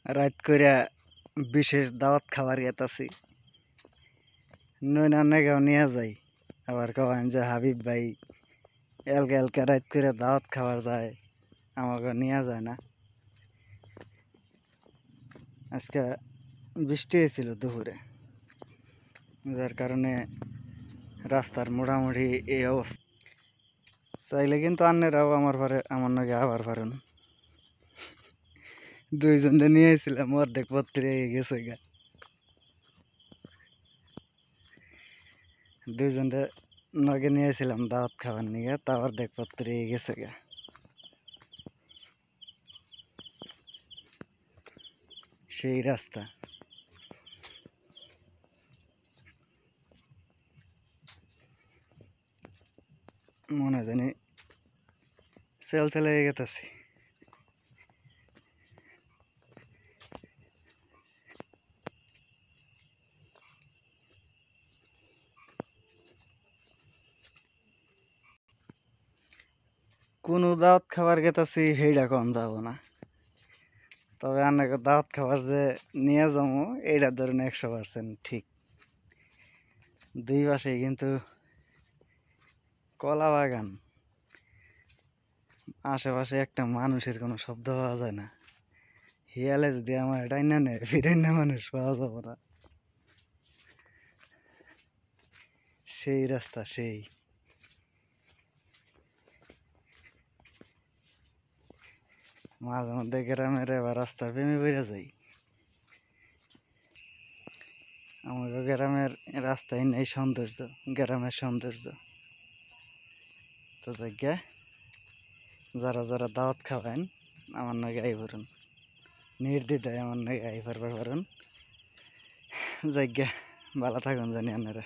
রাত কইরা বিশেষ দাওয়াত খাবার গেতাছি নইনা নেগাও নিয়ে যাই আবার কবেন যে হাবিব ভাই এলকা এলকা রাত করে দাওয়াত খাবার যায় আমাকে নিয়ে যায় না। আজকে বৃষ্টি হয়েছিল দুপুরে, যার কারণে রাস্তার মোটামুটি এই অবস্থা। চাইলে কিন্তু আন্নেরাও আমার নাকি আবার পারেন। দুইজনটা নিয়ে এসেছিলাম, অর্ধেক পত্রে গেছে গা। দুইজনটা নগে নিয়ে এসেছিলাম দাওয়াত খাবার নিয়ে, তা অর্ধেক পত্রে গেছে গা। সেই রাস্তা মনে জানি সেল চলে গেতেছে। কোনো দাওয়াত খাবার গেতাছি সেইটা কম যাব না, তবে আপনাকে দাওয়াত খাবার যে নিয়ে যাবো এইটা ধরুন 100% ঠিক। দুই পাশে কিন্তু কলা বাগান, আশেপাশে একটা মানুষের কোনো শব্দ পাওয়া যায় না। হিয়ালে যদি আমার এটাই না নেয় ফিরাই না মানুষ পাওয়া যাবো না। সেই রাস্তা সেই মাঝে মধ্যে গ্রামের এবার রাস্তার প্রেমে বেড়ে যাই। আমাকে গ্রামের রাস্তায় নেই সৌন্দর্য, গ্রামের সৌন্দর্য। তো জায়গা যারা যারা দাওয়াত খাবেন আমার নাকি আই ভরুন, নির্দ্বিধায় আমার নাকি আই পারবার পারুন। জায়গা ভালো থাকুন জানি আপনারা।